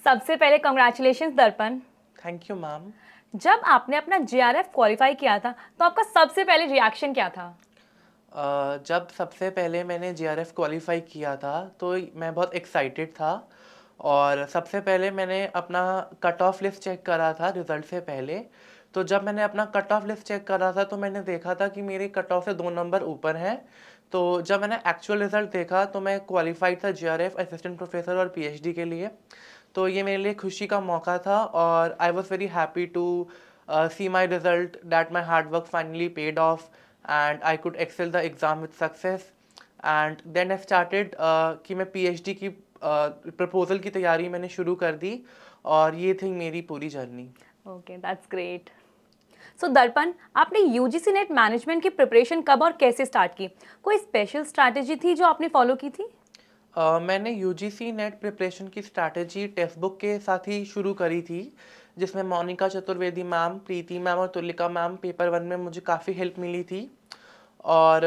सबसे पहले कांग्रेचुलेशंस दर्पण। Thank you ma'am. जब आपने अपना जेआरएफ क्वालिफाई किया था तो आपका सबसे पहले रिएक्शन क्या था? जब सबसे पहले मैंने जेआरएफ क्वालिफाई किया था तो मैं बहुत एक्साइटेड था। और सबसे पहले मैंने अपना कट ऑफ लिस्ट चेक करा था रिज़ल्ट से पहले। तो जब मैंने अपना कट ऑफ लिस्ट चेक करा था तो मैंने देखा था कि मेरे कट ऑफ से 2 नंबर ऊपर हैं। तो जब मैंने एक्चुअल रिज़ल्ट देखा तो मैं क्वालिफाइड था जेआरएफ असिस्टेंट प्रोफेसर और पीएचडी के लिए। तो ये मेरे लिए खुशी का मौका था और I was very happy to see my result that my hard work finally paid off and I could excel the exam with success. And then I started कि मैं पीएचडी की प्रपोजल की तैयारी मैंने शुरू कर दी और ये थी मेरी पूरी journey. Okay, that's great. So Darpan, आपने यूजीसी नेट मैनेजमेंट की प्रिपरेशन कब और कैसे स्टार्ट की? कोई स्पेशल स्ट्रैटेजी थी जो आपने फॉलो की थी? मैंने यूजीसी नेट प्रिपरेशन की स्ट्रैटेजी टेक्स्ट बुक के साथ ही शुरू करी थी, जिसमें मोनिका चतुर्वेदी मैम, प्रीति मैम और तुलिका मैम पेपर 1 में मुझे काफ़ी हेल्प मिली थी। और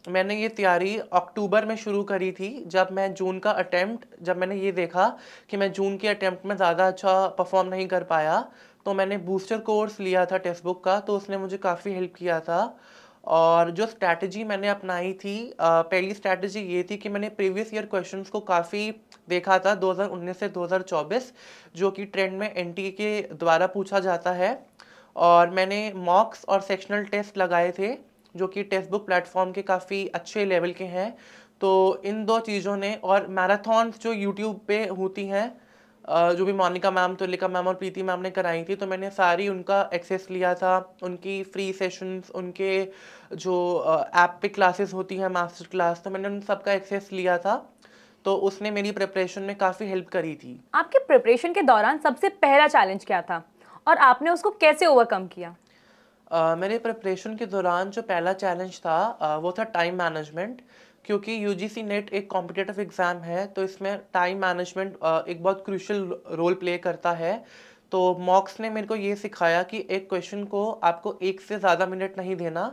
मैंने ये तैयारी अक्टूबर में शुरू करी थी। जब मैंने ये देखा कि मैं जून के अटेम्प्ट में ज़्यादा अच्छा परफॉर्म नहीं कर पाया, तो मैंने बूस्टर कोर्स लिया था टेक्स्ट बुक का, तो उसने मुझे काफ़ी हेल्प किया था। और जो स्ट्रैटेजी मैंने अपनाई थी, पहली स्ट्रैटेजी ये थी कि मैंने प्रीवियस ईयर क्वेश्चंस को काफ़ी देखा था 2019 से 2024, जो कि ट्रेंड में एनटीए के द्वारा पूछा जाता है। और मैंने मॉक्स और सेक्शनल टेस्ट लगाए थे जो कि टेक्स्ट बुक प्लेटफॉर्म के काफ़ी अच्छे लेवल के हैं। तो इन दो चीज़ों ने, और मैराथॉन्स जो यूट्यूब पे होती हैं, जो भी मोनिका मैम, तुलिका मैम और प्रीति मैम ने कराई थी, तो मैंने सारी उनका एक्सेस लिया था। उनकी फ्री सेशंस, उनके जो ऐप पे क्लासेस होती हैं मास्टर क्लास, तो मैंने उन सबका एक्सेस लिया था। तो उसने मेरी प्रिपरेशन में काफ़ी हेल्प करी थी। आपके प्रिपरेशन के दौरान सबसे पहला चैलेंज क्या था और आपने उसको कैसे ओवरकम किया? मेरे प्रिपरेशन के दौरान जो पहला चैलेंज था वो था टाइम मैनेजमेंट, क्योंकि यूजीसी नेट एक कॉम्पिटिटिव एग्ज़ाम है, तो इसमें टाइम मैनेजमेंट एक बहुत क्रूशियल रोल प्ले करता है। तो मॉक्स ने मेरे को ये सिखाया कि एक क्वेश्चन को आपको एक से ज़्यादा मिनट नहीं देना,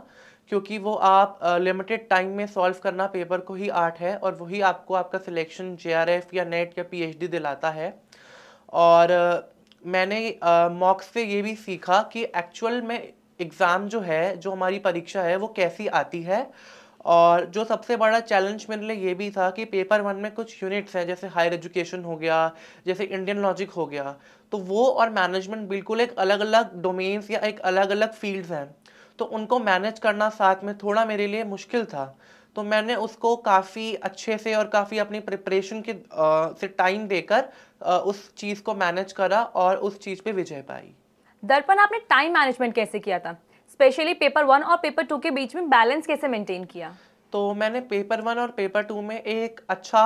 क्योंकि वो आप लिमिटेड टाइम में सॉल्व करना पेपर को ही आर्ट है, और वही आपको आपका सिलेक्शन जेआरएफ या नेट या पीएचडी दिलाता है। और मैंने मॉक्स से ये भी सीखा कि एक्चुअल में एग्ज़ाम जो है, जो हमारी परीक्षा है, वो कैसी आती है। और जो सबसे बड़ा चैलेंज मेरे लिए ये भी था कि पेपर 1 में कुछ यूनिट्स हैं, जैसे हायर एजुकेशन हो गया, जैसे इंडियन लॉजिक हो गया, तो वो और मैनेजमेंट बिल्कुल एक अलग अलग डोमेन्स या एक अलग अलग फील्ड्स हैं। तो उनको मैनेज करना साथ में थोड़ा मेरे लिए मुश्किल था। तो मैंने उसको काफ़ी अच्छे से और काफ़ी अपनी प्रिपरेशन के से टाइम देकर उस चीज़ को मैनेज करा और उस चीज़ पे विजय पाई। दर्पण, आपने टाइम मैनेजमेंट कैसे किया था? स्पेशली पेपर 1 और पेपर 2 के बीच में बैलेंस कैसे मेंटेन किया? तो मैंने पेपर 1 और पेपर 2 में एक अच्छा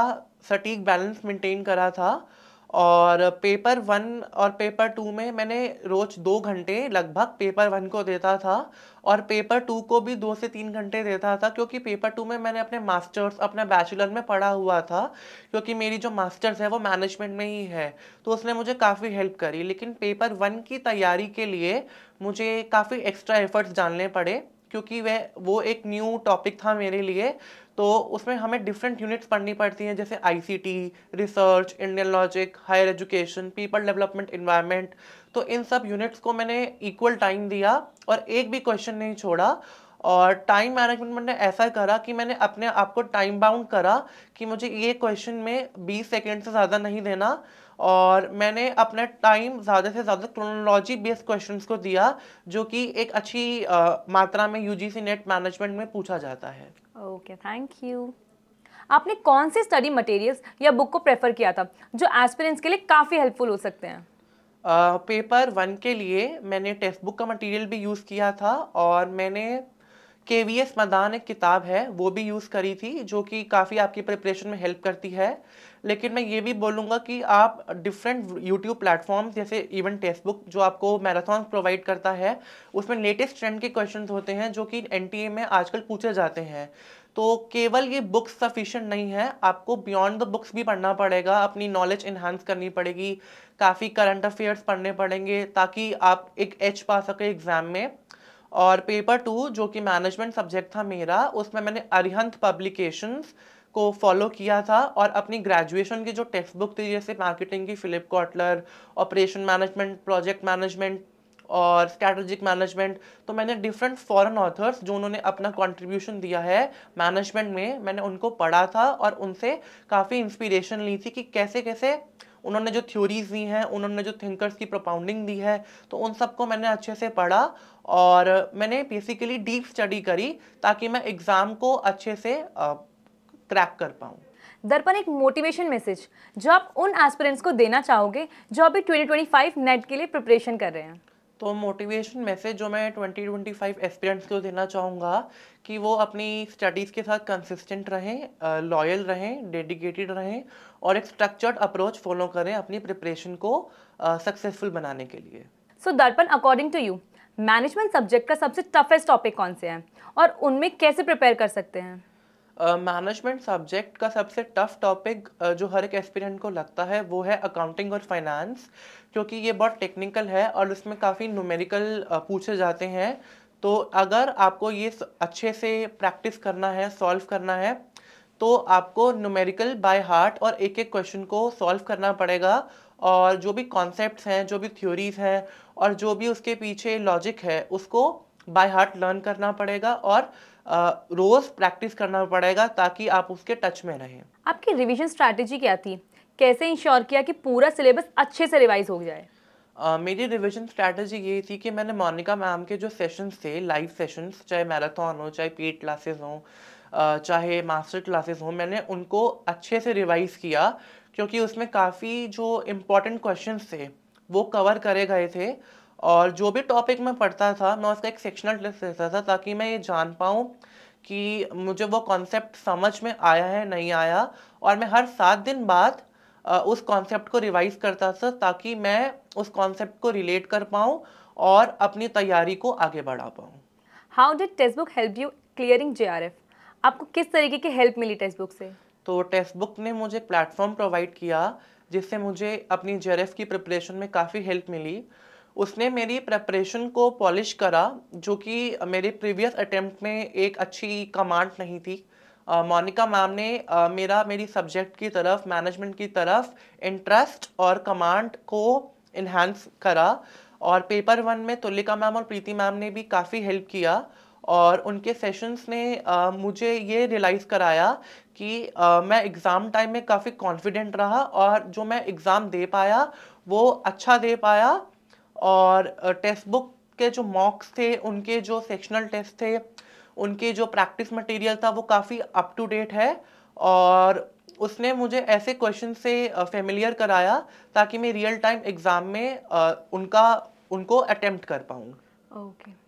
सटीक बैलेंस मेंटेन करा था। और पेपर 1 और पेपर 2 में मैंने रोज 2 घंटे लगभग पेपर 1 को देता था, और पेपर 2 को भी 2 से 3 घंटे देता था, क्योंकि पेपर 2 में मैंने अपने मास्टर्स, अपना बैचलर में पढ़ा हुआ था, क्योंकि मेरी जो मास्टर्स है वो मैनेजमेंट में ही है। तो उसने मुझे काफ़ी हेल्प करी। लेकिन पेपर 1 की तैयारी के लिए मुझे काफ़ी एक्स्ट्रा एफर्ट्स डालने पड़े, क्योंकि वो एक न्यू टॉपिक था मेरे लिए। तो उसमें हमें डिफरेंट यूनिट्स पढ़नी पड़ती हैं, जैसे ICT, research, Indian logic, higher education, people development, environment. तो इन सब यूनिट्स को मैंने इक्वल टाइम दिया और एक भी क्वेश्चन नहीं छोड़ा। और टाइम मैनेजमेंट मैंने ऐसा करा कि मैंने अपने आप को टाइम बाउंड करा कि मुझे ये क्वेश्चन में 20 सेकेंड से ज़्यादा नहीं देना। और मैंने अपना टाइम ज़्यादा से ज़्यादा क्रोनोलॉजी बेस्ड क्वेश्चंस को दिया, जो कि एक अच्छी मात्रा में यूजीसी नेट मैनेजमेंट में पूछा जाता है। Okay, thank you. आपने कौन से स्टडी मटेरियल्स या बुक को प्रेफर किया था जो एस्पिरेंट्स के लिए काफ़ी हेल्पफुल हो सकते हैं? पेपर 1 के लिए मैंने टेक्स्ट बुक का मटेरियल भी यूज़ किया था, और मैंने केवीएस मदान एक किताब है वो भी यूज़ करी थी, जो कि काफ़ी आपकी प्रिपरेशन में हेल्प करती है। लेकिन मैं ये भी बोलूँगा कि आप डिफरेंट यूट्यूब प्लेटफॉर्म्स, जैसे इवन टेक्स्ट बुक जो आपको मैराथन प्रोवाइड करता है, उसमें लेटेस्ट ट्रेंड के क्वेश्चंस होते हैं जो कि एनटीए में आजकल पूछे जाते हैं। तो केवल ये बुक्स सफिशिएंट नहीं है, आपको बियॉन्ड द बुक्स भी पढ़ना पड़ेगा, अपनी नॉलेज इन्हांस करनी पड़ेगी, काफ़ी करंट अफेयर्स पढ़ने पड़ेंगे, ताकि आप एक एच पा सके एग्ज़ाम में। और पेपर 2 जो कि मैनेजमेंट सब्जेक्ट था मेरा, उसमें मैंने अरिहंत पब्लिकेशंस को फॉलो किया था और अपनी ग्रेजुएशन की जो टेक्स्ट बुक थी जैसे मार्केटिंग की Philip Kotler, operation management, project management और स्ट्रैटेजिक मैनेजमेंट, तो मैंने डिफरेंट फॉरेन ऑथर्स जो उन्होंने अपना कंट्रीब्यूशन दिया है मैनेजमेंट में, मैंने उनको पढ़ा था और उनसे काफ़ी इंस्पिरेशन ली थी कि कैसे कैसे उन्होंने जो थ्योरीज दी हैं, उन्होंने जो थिंकर्स की प्रोपाउंडिंग दी है, तो उन सबको मैंने अच्छे से पढ़ा और मैंने बेसिकली डीप स्टडी करी ताकि मैं एग्ज़ाम को अच्छे से क्रैक कर पाऊँ। दर्पण, एक मोटिवेशन मैसेज जो आप उन एस्पिरेंट्स को देना चाहोगे जो अभी 2025 नेट के लिए प्रिपरेशन कर रहे हैं। तो मोटिवेशन मैसेज जो मैं 2025 एस्पिरेंट्स को देना चाहूँगा कि वो अपनी स्टडीज़ के साथ कंसिस्टेंट रहें, लॉयल रहें, डेडिकेटेड रहें और एक स्ट्रक्चर्ड अप्रोच फॉलो करें अपनी प्रिपरेशन को सक्सेसफुल बनाने के लिए। So Darpan, according to you management subject का सबसे टफेस्ट टॉपिक कौन से हैं और उनमें कैसे प्रिपेयर कर सकते हैं? मैनेजमेंट सब्जेक्ट का सबसे टफ टॉपिक जो हर एक एस्पिरेंट को लगता है वो है अकाउंटिंग और फाइनेंस, क्योंकि ये बहुत टेक्निकल है और उसमें काफ़ी न्यूमेरिकल पूछे जाते हैं। तो अगर आपको ये अच्छे से प्रैक्टिस करना है, सॉल्व करना है, तो आपको न्यूमेरिकल बाय हार्ट और एक एक क्वेश्चन को सॉल्व करना पड़ेगा और जो भी कॉन्सेप्ट्स हैं, जो भी थ्योरीज हैं और जो भी उसके पीछे लॉजिक है उसको बाय हार्ट लर्न करना पड़ेगा और रोज़ प्रैक्टिस करना पड़ेगा ताकि आप उसके टच में रहें। आपकी रिवीजन स्ट्रैटेजी क्या थी? कैसे इंश्योर किया कि पूरा सिलेबस अच्छे से रिवाइज हो जाए? मेरी रिवीजन स्ट्रैटेजी ये थी कि मैंने मोनिका मैम के जो सेशंस थे, लाइव सेशंस, चाहे मैराथन हो, चाहे पेड क्लासेस हों, चाहे मास्टर क्लासेस हों, मैंने उनको अच्छे से रिवाइज किया क्योंकि उसमें काफ़ी जो इम्पोर्टेंट क्वेश्चंस थे वो कवर करे गए थे और जो भी टॉपिक मैं पढ़ता था मैं उसका एक सेक्शनल टेस्ट लेता था ताकि मैं ये जान पाऊँ कि मुझे वो कॉन्सेप्ट समझ में आया है, नहीं आया, और मैं हर 7 दिन बाद उस कॉन्सेप्ट को रिवाइज करता था ताकि मैं उस कॉन्सेप्ट को रिलेट कर पाऊँ और अपनी तैयारी को आगे बढ़ा पाऊँ। How did text book help you clearing JRF? आपको किस तरीके की हेल्प मिली टेक्स्ट बुक से? तो टेक्स्ट बुक ने मुझे एक प्लेटफॉर्म प्रोवाइड किया जिससे मुझे अपनी जेआरएफ की प्रिपरेशन में काफ़ी हेल्प मिली। उसने मेरी प्रिपरेशन को पॉलिश करा जो कि मेरे प्रीवियस अटेम्प्ट में एक अच्छी कमांड नहीं थी। मोनिका मैम ने मेरी सब्जेक्ट की तरफ, मैनेजमेंट की तरफ इंटरेस्ट और कमांड को इन्हांस करा और पेपर 1 में तुलिका मैम और प्रीति मैम ने भी काफ़ी हेल्प किया और उनके सेशंस ने मुझे ये रियलाइज़ कराया कि मैं एग्ज़ाम टाइम में काफ़ी कॉन्फिडेंट रहा और जो मैं एग्ज़ाम दे पाया वो अच्छा दे पाया और टेक्स्ट बुक के जो मॉक्स थे, उनके जो सेक्शनल टेस्ट थे, उनके जो प्रैक्टिस मटेरियल था वो काफ़ी अप टू डेट है और उसने मुझे ऐसे क्वेश्चन से फेमिलियर कराया ताकि मैं रियल टाइम एग्ज़ाम में उनको अटेम्प्ट कर पाऊँ। ओके।